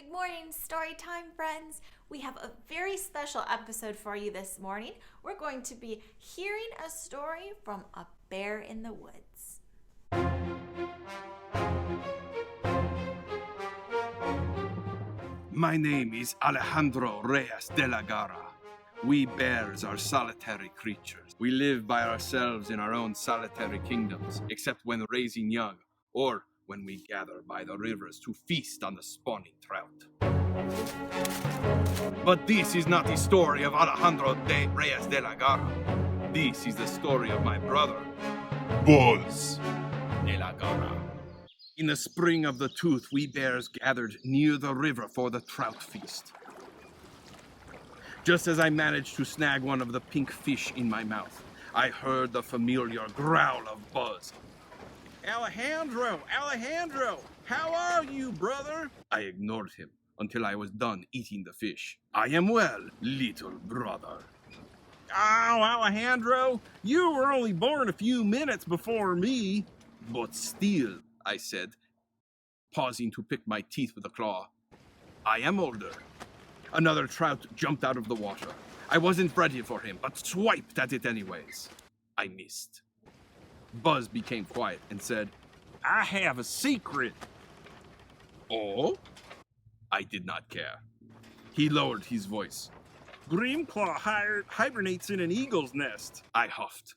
Good morning, Storytime friends. We have a very special episode for you this morning. We're going to be hearing a story from a bear in the woods. My name is Alejandro Reyes de la Garra. We bears are solitary creatures. We live by ourselves in our own solitary kingdoms, except when raising young, or when we gather by the rivers to feast on the spawning trout. But this is not the story of Alejandro de Reyes de la Garra. This is the story of my brother, Buzz de la Garra. In the spring of the tooth, we bears gathered near the river for the trout feast. Just as I managed to snag one of the pink fish in my mouth, I heard the familiar growl of Buzz. Alejandro, how are you, brother? I ignored him until I was done eating the fish. I am well, little brother. Oh, Alejandro, you were only born a few minutes before me. But still, I said, pausing to pick my teeth with a claw, I am older. Another trout jumped out of the water. I wasn't ready for him, but swiped at it anyways. I missed. Buzz became quiet and said, I have a secret. Oh? I did not care. He lowered his voice. Grimclaw hibernates in an eagle's nest. I huffed.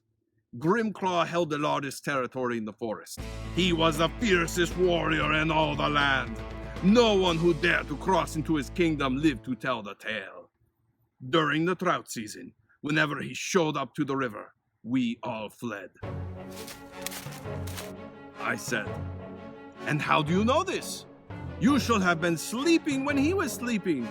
Grimclaw held the largest territory in the forest. He was the fiercest warrior in all the land. No one who dared to cross into his kingdom lived to tell the tale. During the trout season, whenever he showed up to the river, we all fled. I said, and how do you know this? You should have been sleeping when he was sleeping.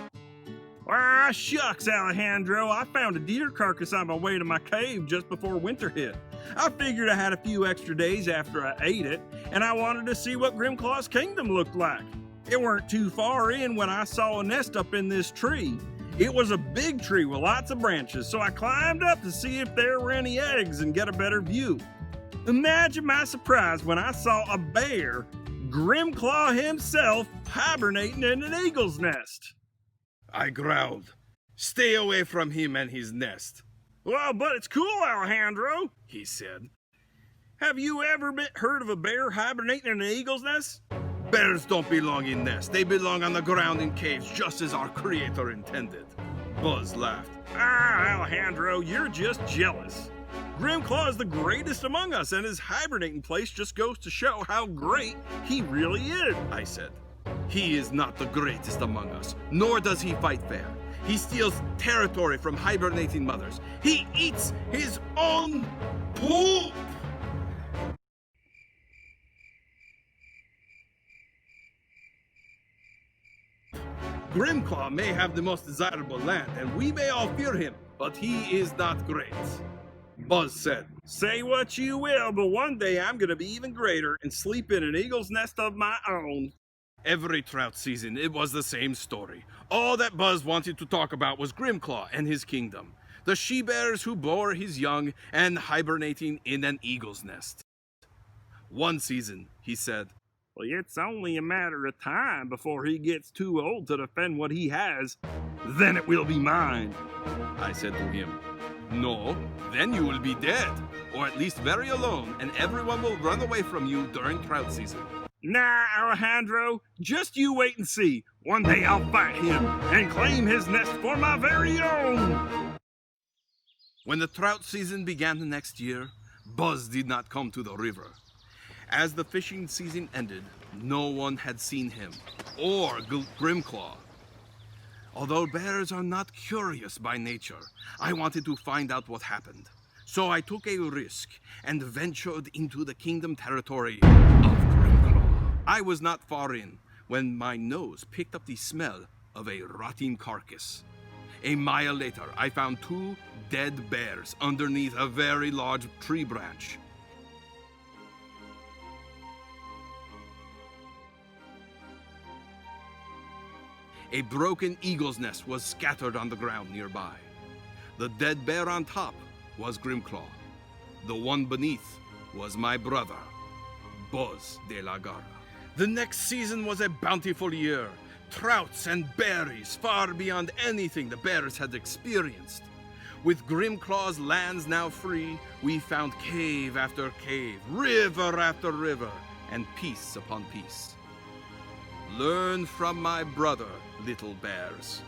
Ah, shucks, Alejandro. I found a deer carcass on my way to my cave just before winter hit. I figured I had a few extra days after I ate it, and I wanted to see what Grimclaw's kingdom looked like. It weren't too far in when I saw a nest up in this tree. It was a big tree with lots of branches, so I climbed up to see if there were any eggs and get a better view. Imagine my surprise when I saw a bear, Grimclaw himself, hibernating in an eagle's nest. I growled, stay away from him and his nest. Well, but it's cool, Alejandro, he said. Have you ever heard of a bear hibernating in an eagle's nest? Bears don't belong in nests. They belong on the ground in caves, just as our creator intended. Buzz laughed. Ah, Alejandro, you're just jealous. Grimclaw is the greatest among us, and his hibernating place just goes to show how great he really is, I said. He is not the greatest among us, nor does he fight fair. He steals territory from hibernating mothers. He eats his own poop! Grimclaw may have the most desirable land, and we may all fear him, but he is not great. Buzz said, say what you will, but one day I'm going to be even greater and sleep in an eagle's nest of my own. Every trout season, it was the same story. All that Buzz wanted to talk about was Grimclaw and his kingdom, the she-bears who bore his young and hibernating in an eagle's nest. One season, he said, well, it's only a matter of time before he gets too old to defend what he has. Then it will be mine. I said to him, no, then you will be dead, or at least very alone, and everyone will run away from you during trout season. Nah, Alejandro, just you wait and see. One day I'll fight him and claim his nest for my very own. When the trout season began the next year, Buzz did not come to the river. As the fishing season ended, no one had seen him, or Grimclaw. Although bears are not curious by nature, I wanted to find out what happened. So I took a risk and ventured into the kingdom territory of Grimclaw. I was not far in when my nose picked up the smell of a rotting carcass. A mile later, I found two dead bears underneath a very large tree branch. A broken eagle's nest was scattered on the ground nearby. The dead bear on top was Grimclaw. The one beneath was my brother, Buzz de la Garra. The next season was a bountiful year. trouts and berries far beyond anything the bears had experienced. With Grimclaw's lands now free, we found cave after cave, river after river, and piece upon piece. Learn from my brother, little bears.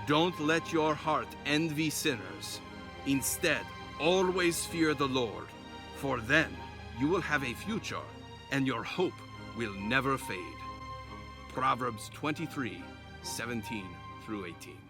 Don't let your heart envy sinners. Instead, always fear the Lord, for then you will have a future, and your hope will never fade. Proverbs 23:17 through 18.